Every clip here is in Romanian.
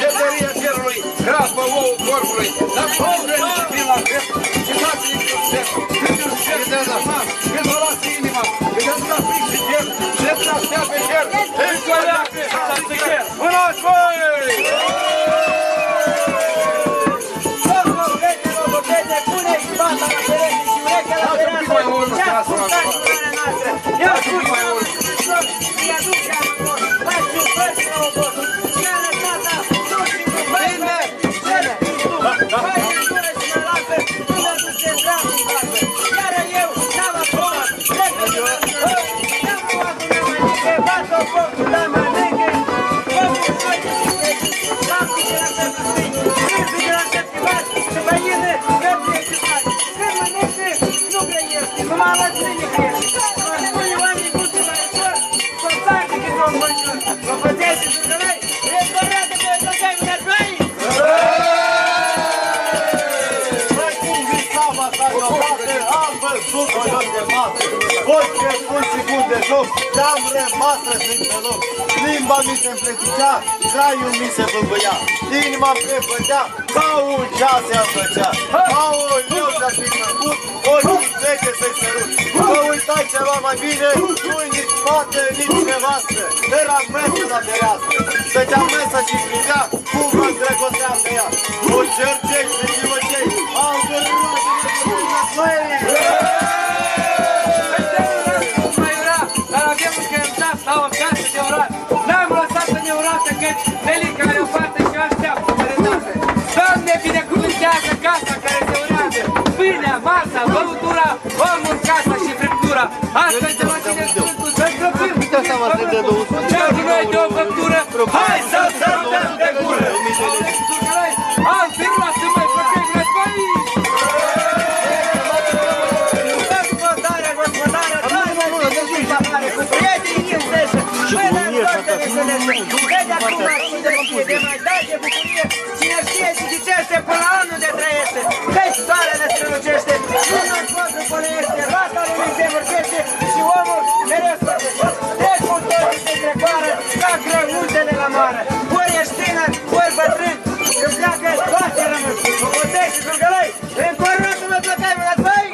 de tăria cerului, grapă ouă corpului, dar povrenii să fie la crept, și dați-i cu step, când îl șer de rămas, când vă lasă inima, când îți da fric și cer, și îți nastea pe cer, încă o leacă, să cer. Mânați voi! Pune-i spata la pereche și urechea la pereche. Ce ascultați urmarea noastră? Eu ascultăm, îi aduc pe amor, faci un părți la obosul, și-a tata, toți și cu băi, cele din tu, faci în gură și mă lasă, nu mă duce dragul în casă. Iar eu n-am aprobat, repede mă duc, n-am luat un meu mai mică, bat-o focul, da mă negă, focul noi de știți, lapul de la pentru stâi, râzul de la șeptivat, și băină, găbrie și bani. Când mănâncă, nu grăiește, numai la ține crește. Mă spune oamenii mulți mai ușor, să facă cât o măcior. Vă pătește și gălăi, restaurate pe plăcai mâna plăi! Băi, cum visam asta deodată, am văzut o joc de masă. Voi ce spun și bun de joc, te-am rămas răsând pe loc. Limba mi se împleticea, graiul mi se bâmbâia. Inima-mi prefăcea, ca un ceas ea-mi făcea. Aoleu, ce-ar fi făcut, ochii trece să-i sărut. Vă uitai ceva mai bine, nu-i nici fată, nici nevastă. Era mesă la fereastră, stătea mesa și privea, cum mă îndrăgosteam de ea. O cercei și divăcei, au gărârat de măi! Dar avem încă îmțat la o casă de orat. N-am lăsat să ne urată, căci Nelica are o fată și o așteaptă sănătate. Doamne, binecuvântează casa care se urează. Pâinea, masa, băutura, omul, casa și friptura. Astăzi de la tine Sfântul să grăbim cu tine pământul. Cea din noi de o făptură, hai să-l sărutăm de gură. Am firma să mai făcăm război. Gospodare, cu prietenii în sesă, până în toate veselese. Vede acum cine știe de mai dai de bucurie, cine știe și zicește până la anul de trăiește. Deci soarea ne strălucește, luna în fondul pălăiește, roata lui se vârșește și omul mereu sfârșește. Deci multorii se trecoară ca grăuntele la mare. Ori ești tânăr, ori bătrân, când pleacă toate rămân. Mă potești și surgălăi, încornați-mă plăcai mâna băi!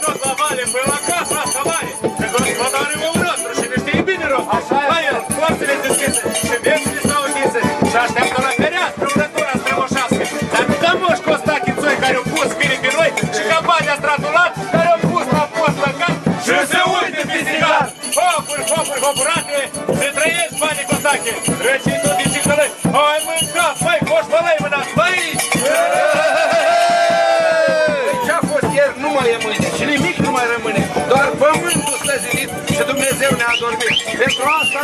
Tot la vale, până la casa asta mare. Că gospodarul e un nostru și ne știe bine rău. Hai, porțile deschise și viețile stau închise și așteaptă la fereastră urătura strămoșească. Dar nu ca moș Costache Țoi care au pus câinii pe noi și ca Badea Stratulat care au pus la post lăcat și se uite fizical. Hopuri, hopuri, hopurate, se trăiești banii Costache. Răcii tot din cicălăi. Hai mâncați, măi, coși bălăi mânați, băi! Nu mai e mâine și nimic nu mai rămâne, doar pământul stă zidit și Dumnezeu ne-a adormit. Pentru asta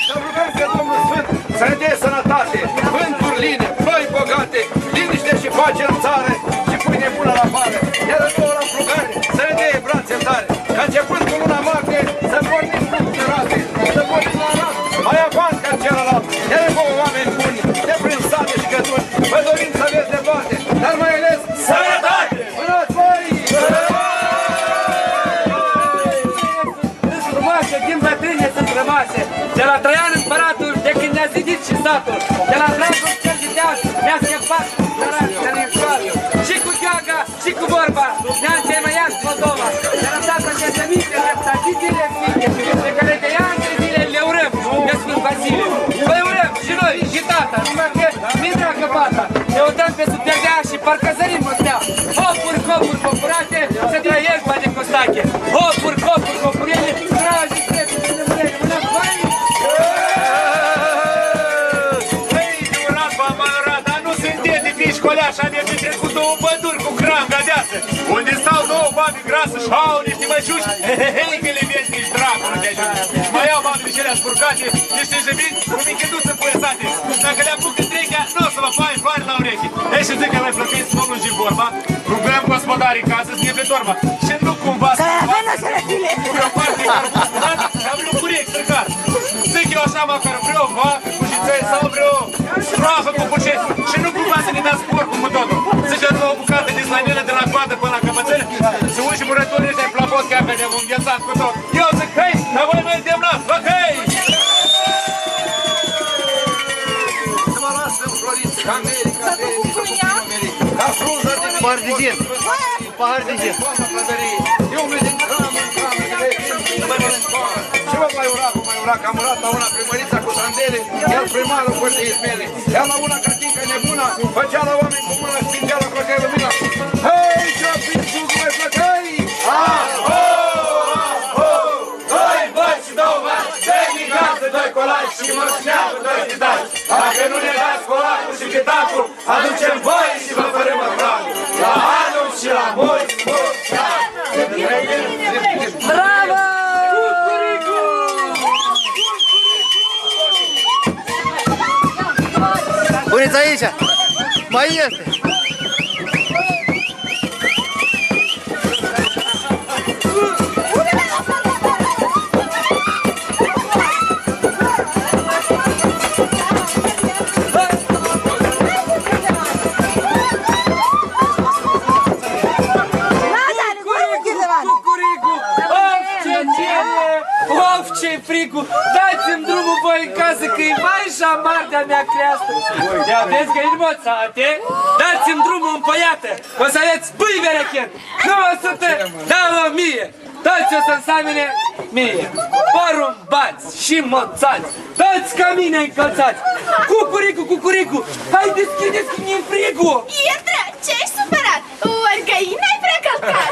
să rugăm pe Domnul Sfânt să ne dea sănătate, vânturi line, ploi bogate, liniște și pace în țară și pâine bună la vară. Iar nouă la rugare să ne dea brațe tare, ca începând cu luna martie să pornim fructe rate, să pornim la rat, mai avant ca celălalt. Iar vouă oameni buni, de prin sate și cătuni, vă dorim să aveți de toate, dar mai ales sănătate! Mânați voi! Frumoase, din bătrâne sunt rămase, de la Traian împăratul, de când ne-a zidit și satul, de la dragul cel viteaz, ne-a scăpat să ne înșoară. Și cu gheaga, și cu vorba, ne-a întemeiat Moldova, de la tata cel de minte, reptațiile fiche, pe care de ani de zile le urăm, de Sfânt Vasile. Vă urăm și noi, și tata, numai că mi-e dragă fata, ne udăm pe sub degea și parcă zărim o stea. Hopuri, copuri, copurate, să trăiesc Badea Costache. Hopuri, copuri, copurele, dragi, trepte, de nemurele, mâna bani! Băi, durat, bamarat, dar nu sunt edifici coleași, am ieșit cu două păduri cu cranga deasă, unde stau două babi grasă și au niște măciuși, hei, că le vezi nici dracul de ajunge. Mai iau babele și alea spurcate, niște jăvini cu micheduță puiesate. Dacă le apuc întrechea, nu o să vă faci floare la ureche. Ei și zic că mai plătiți domnul și vorba, rugăm gospodarii ca să schimbe torba. Și nu cumva să pe o parte care am vreo curec sărcar. Zic eu așa măcar vreo vacă cu șiței sau vreo șroafă cu bucet. Și nu cumva să ne dați porcul cu totul. Zice o bucată de slanele de la coadă până la căpățele. Să uși murătorii ăștia în plapot chiar că ne-am înghețat cu tot. Eu zic, hei, dar voi mă îndemnați, ok! Pahar de gin. Pahar de gin. Eu mi din camă în camă, și vă mai ura, că am urat la una primărița cu sandele, el primarul părției mele. Ea la una catincă nebuna, făcea la oameni cu mâna, spingea la plăcăi lumina. Hei, ce-o pințul cu mai plăcăi! Doi băci și două maci, doi gaze, doi colaci și mărșneagă, doi chitaci. Dacă nu ne dați colacul și chitacul, aducem voi și vă fărăm mătragul. La anul și la mulți, mulți ani! Bravo! Puneți aici! Mai este! Ce frigul! Dați-mi drumul voi în casă că e mai jamar de-a mea creastă! Ia vezi că e înmoțate? Dați-mi drumul în păiată! O să aveți pâi berechet! 900, da 1000! Toți o să însamine 1000! Porumbați și moțați! Toți ca mine încălțați! Cucuricu, cucuricu! Hai deschideți că mi-e frigul! Ietre, ce-ești supărat? Ori găina-i prea călcat!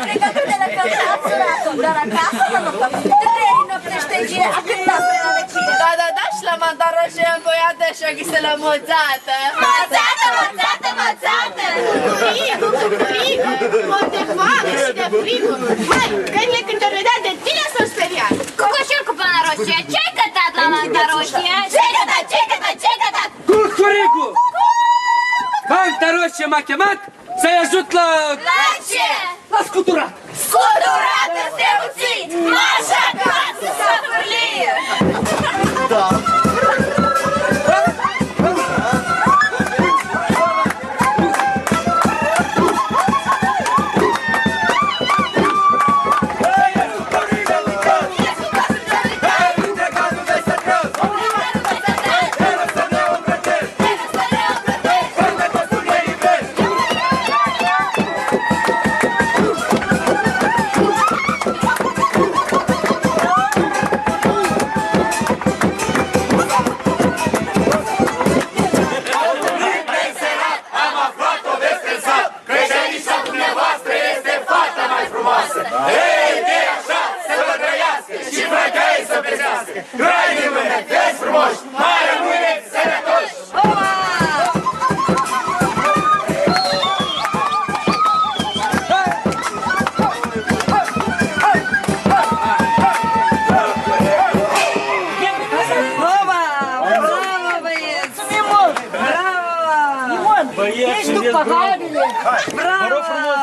Pregătute la călcat, suratul, dar acasă mă nopăm. Trei noptește gie, a cântat spre la vecine. Da, și la mandaroșe învoiată și o ghiselă moțată. Moțată, moțată, moțată! Frigu, frigu, mor de foame și de frigu. Hai, găinile când te vedea de tine s-o speriat. Cucușul cu pana roșie, ce-ai cătat la manta roșie? Ce-ai cătat, ce-ai cătat, ce-ai cătat? Cucuricu! Manta roșie m-a chemat să-i ajut la... La ce? La scuturat! Scuturat să uții, așa ca să fârlie! Da. Ești după hainele! Bravo!